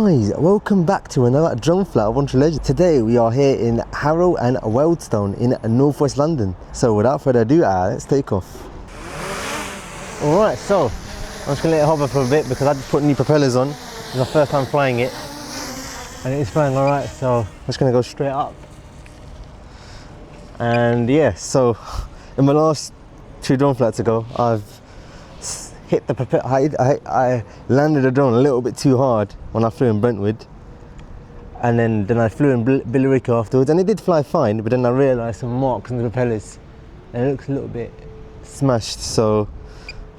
Guys, welcome back to another drone flight of Entre Legends. Today we are here in Harrow and Wealdstone in Northwest London. So without further ado, let's take off. Alright, so I'm just going to let it hover for a bit because I just put new propellers on. It's my first time flying it and it's flying alright, so I'm just going to go straight up. And yeah, so in my last two drone flights ago, I've hit the propeller. I landed the drone a little bit too hard when I flew in Brentwood, and then I flew in Billerica afterwards, and it did fly fine, but then I realised some marks on the propellers and it looks a little bit smashed, so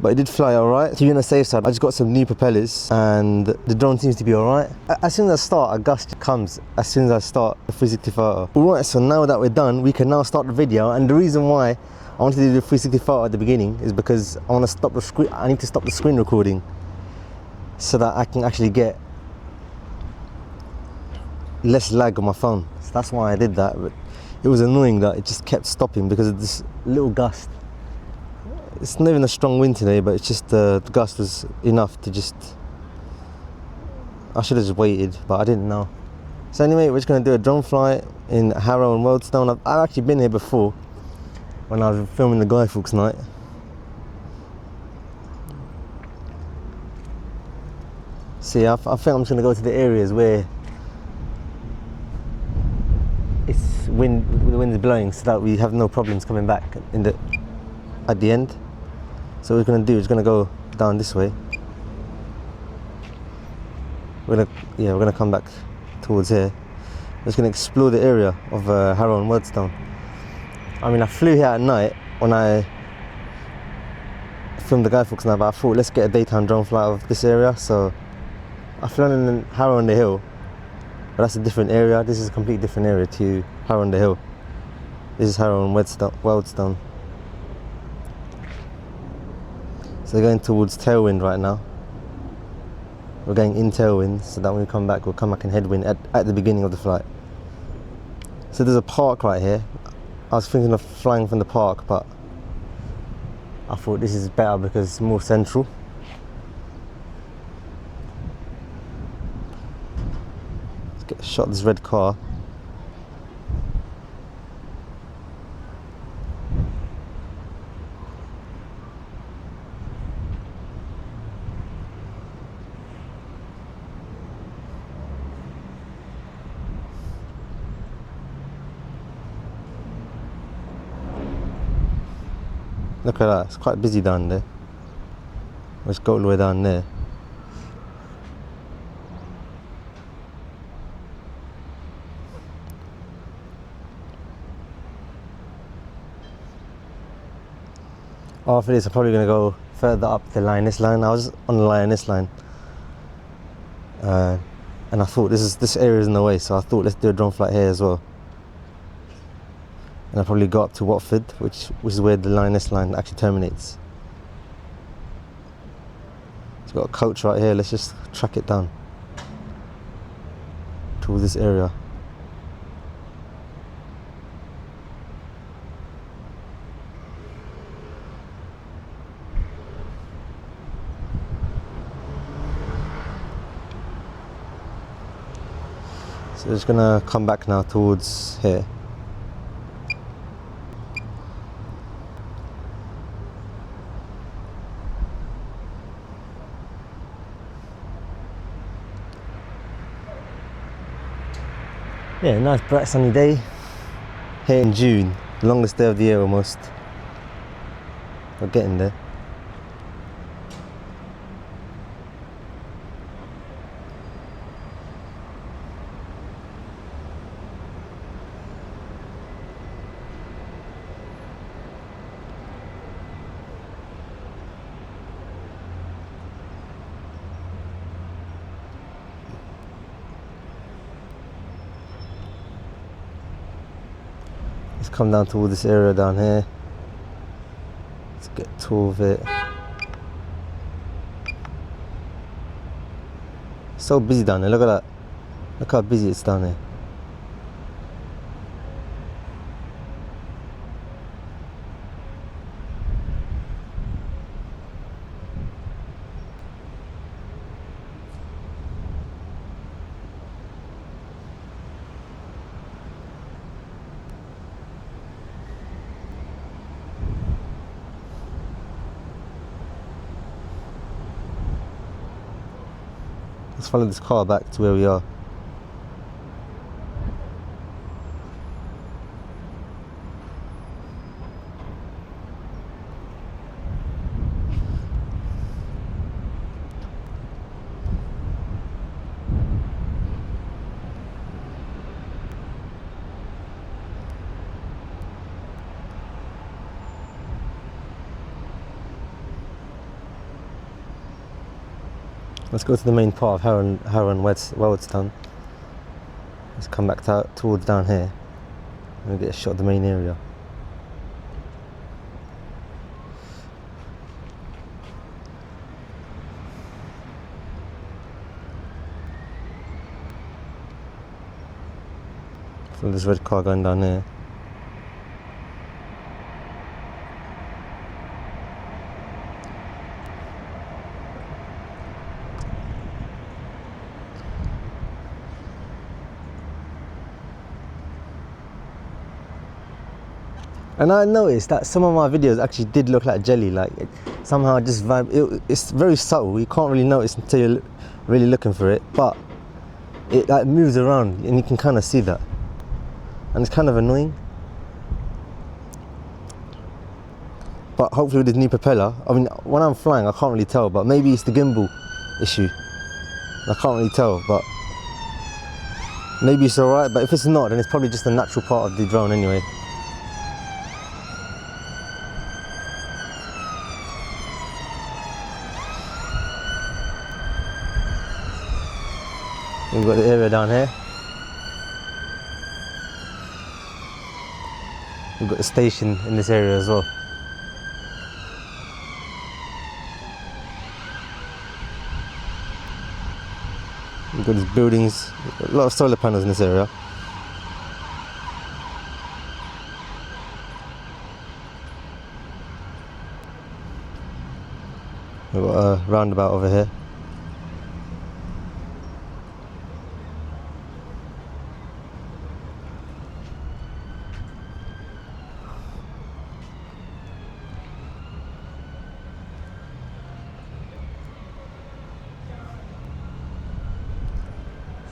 but it did fly alright. To be on the safe side, I just got some new propellers and the drone seems to be alright. As soon as I start, a gust comes as soon as I start the 360 photo. Alright, so now that we're done, we can now start the video, and the reason why I wanted to do the 360 photo at the beginning is because I want to stop the screen. I need to stop the screen recording so that I can actually get less lag on my phone. So that's why I did that, but it was annoying that it just kept stopping because of this little gust. It's not even a strong wind today, but it's just the gust was enough to just... I should have just waited, but I didn't know. So anyway, we're just going to do a drone flight in Harrow and Wealdstone. I've actually been here before when I was filming the Guy Fawkes night. See, I think I'm just going to go to the areas where the wind is blowing, so that we have no problems coming back at the end. So what we're going to do is going to go down this way. We're going to come back towards here. We're just going to explore the area of Harrow and Wealdstone. I mean, I flew here at night when I filmed the Guy Fawkes night, but I thought let's get a daytime drone flight of this area. So I flew in Harrow on the Hill, but that's a different area. This is a completely different area to Harrow on the Hill. This is Harrow and Wealdstone. So we're going towards tailwind right now. We're going in tailwind, so that when we come back, we'll come back in headwind at the beginning of the flight. So there's a park right here. I was thinking of flying from the park, but I thought this is better because it's more central. Let's get a shot of this red car. Look at that, it's quite busy down there. Let's go all the way down there. After this, I'm probably going to go further up the Lioness line. I was on the Lioness line, and I thought this area is in the way, so I thought let's do a drone flight here as well. And I'll probably go up to Watford, which is where the Lioness line actually terminates. It's got a coach right here. Let's just track it down towards this area. So we're just gonna come back now towards here. Yeah, nice bright sunny day here in June, the longest day of the year almost. We're getting there. Let's come down toward this area down here. Let's get a tour of it. So busy down there, look at that. Look how busy it's down there. follow this car back to where we are. Let's go to the main part of Harrow and Wealdstone. Let's come back towards down here and we'll get a shot of the main area. So this red car going down here. And I noticed that some of my videos actually did look like jelly, like somehow just it's very subtle, you can't really notice until you're really looking for it, but it like moves around and you can kind of see that. And it's kind of annoying. But hopefully with this new propeller, I mean when I'm flying I can't really tell, but maybe it's the gimbal issue. I can't really tell, but maybe it's alright, but if it's not then it's probably just a natural part of the drone anyway. We've got the area down here. We've got the station in this area as well. We've got these buildings, a lot of solar panels in this area. We've got a roundabout over here.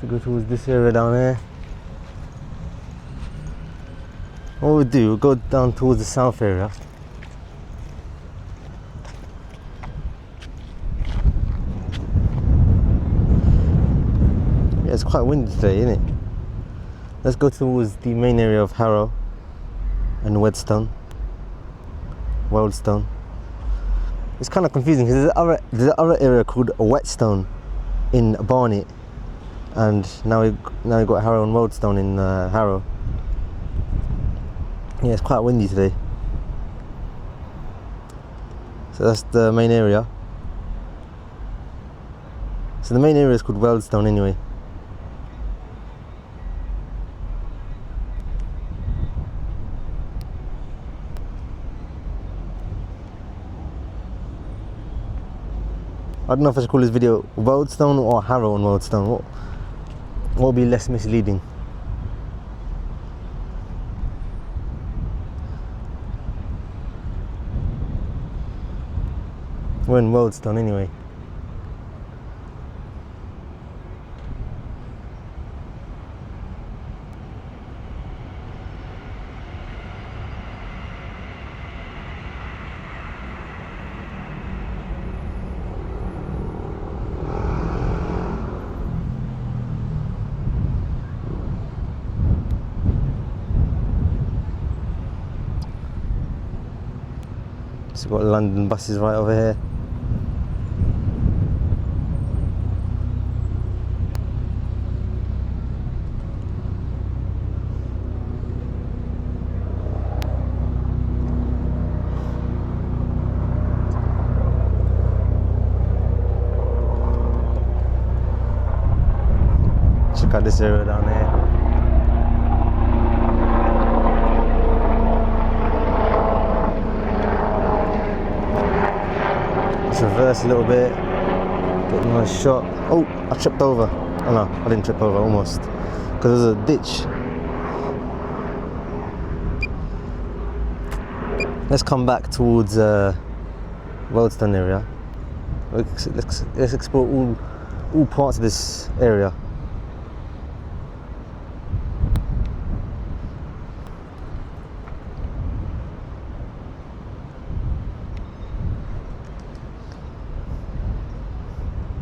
So go towards this area down here. What we'll do, we'll go down towards the south area. Yeah, it's quite windy today, isn't it? Let's go towards the main area of Harrow and Wealdstone. It's kind of confusing because there's another area called Whetstone in Barnet. And now we've got Harrow and Wealdstone in Harrow. Yeah, it's quite windy today. So that's the main area. So the main area is called Wealdstone anyway. I don't know if I should call this video Wealdstone or Harrow and Wealdstone. What will be less misleading? We're in Wealdstone anyway. So we've got London buses right over here. Check out this area down here. Reverse a little bit, get a nice shot. Oh, I tripped over. Oh no, I didn't trip over, almost. Because there's a ditch. Let's come back towards Wealdstone area. Let's explore all parts of this area.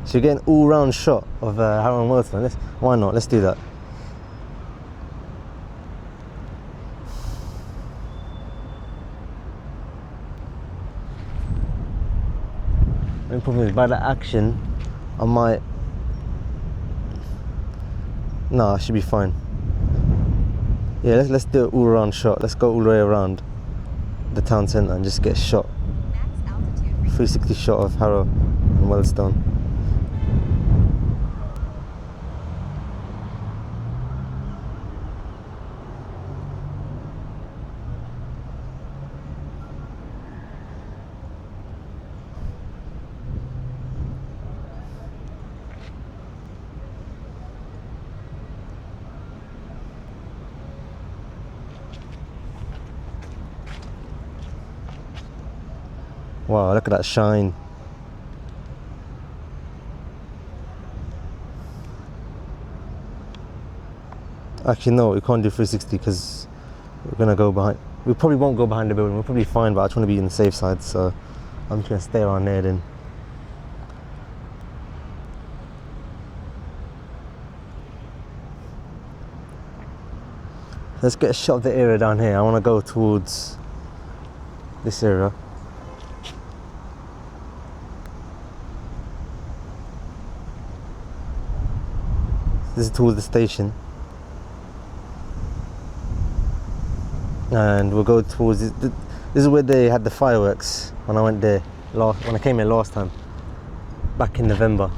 So you get an all-round shot of Harrow Wealdstone. Why not? Let's do that. The problem is, by that action, I might... No, I should be fine. Yeah, let's do an all-round shot. Let's go all the way around the town centre and just get a shot. 360 shot of Harrow and Wealdstone. Wow, look at that shine. Actually no, we can't do 360 because we're gonna go behind. We probably won't go behind the building, we're probably fine, but I just want to be on the safe side, so I'm just gonna stay around there then. Let's get a shot of the area down here. I want to go towards this area. This is towards the station, and we'll go towards this. This is where they had the fireworks when I went there when I came here last time, back in November.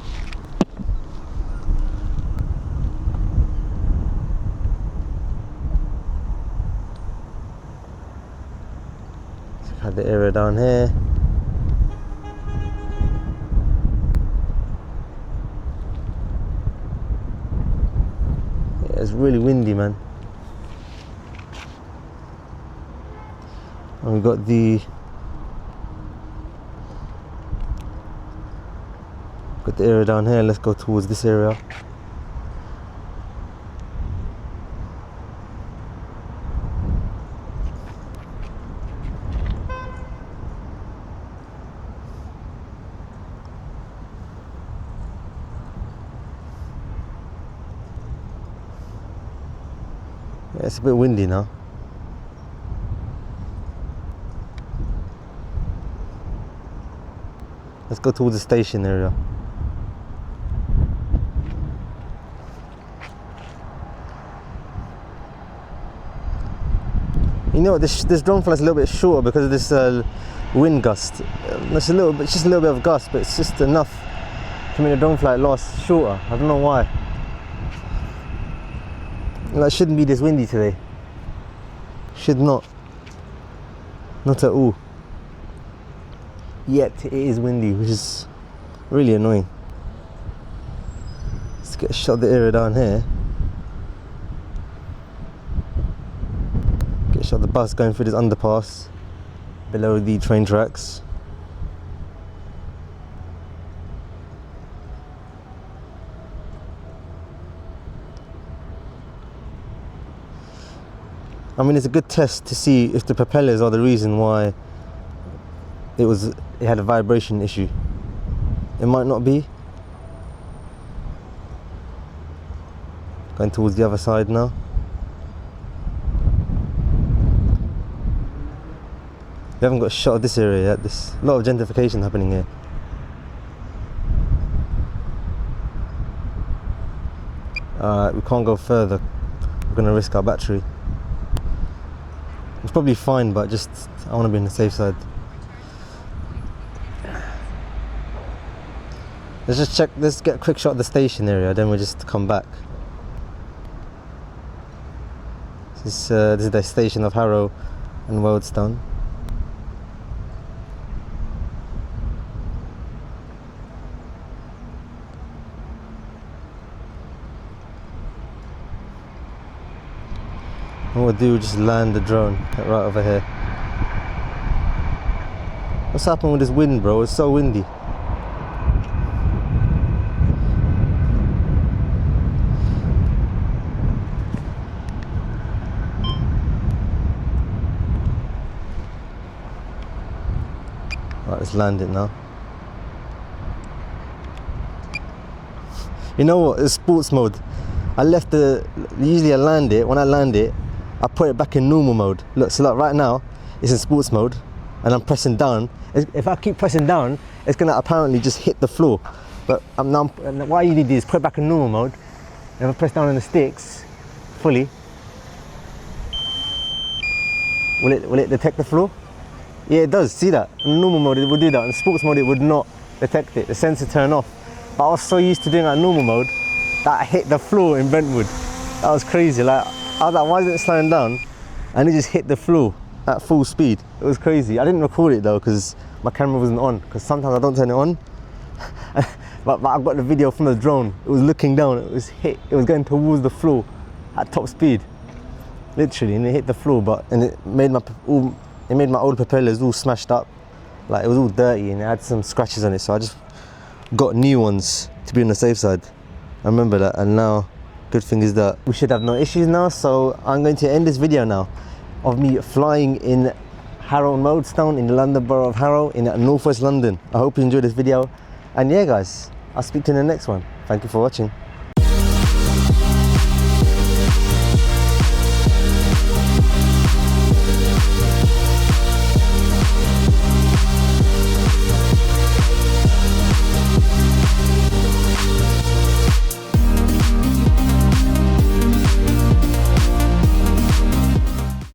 So had the area down here. It's really windy, man. And we got the area down here. Let's go towards this area. Yeah, it's a bit windy now. Let's go towards the station area. You know what, this drone flight is a little bit shorter because of this wind gust. It's just a little bit of gust, but it's just enough to make the drone flight last shorter. I don't know why. It shouldn't be this windy today. Should not. Not at all. Yet it is windy, which is really annoying. Let's get a shot of the area down here. Get a shot of the bus going through this underpass below the train tracks. I mean, it's a good test to see if the propellers are the reason why it had a vibration issue. It might not be. Going towards the other side now. We haven't got a shot of this area yet. There's a lot of gentrification happening here. We can't go further. We're gonna risk our battery. It's probably fine, but just I want to be on the safe side. Let's just check. Let's get a quick shot of the station area, then we'll just come back. This is the station of Harrow and Wealdstone. What we'll do is just land the drone right over here. What's happened with this wind, bro? It's so windy. Let's land it now. You know what, it's sports mode. Usually I land it, when I land it, I put it back in normal mode. Look, so like right now, it's in sports mode, and I'm pressing down. If I keep pressing down, it's gonna apparently just hit the floor. But what you need to do is put it back in normal mode, and if I press down on the sticks, fully, will it detect the floor? Yeah, it does, see that? In normal mode it would do that, in sports mode it would not detect it, the sensor turned off. But I was so used to doing that in normal mode that I hit the floor in Brentwood. That was crazy. Like, I was like, why isn't it slowing down? And it just hit the floor at full speed. It was crazy. I didn't record it though because my camera wasn't on, because sometimes I don't turn it on. but I got the video from the drone. It was looking down, it was going towards the floor at top speed. Literally, and it hit the floor, and it made my old propellers all smashed up. Like, it was all dirty and it had some scratches on it, so I just got new ones to be on the safe side. I remember that, and now good thing is that we should have no issues now. So I'm going to end this video now of me flying in Harrow Wealdstone in the London Borough of Harrow in Northwest London. I hope you enjoyed this video, and yeah guys, I'll speak to you in the next one. Thank you for watching.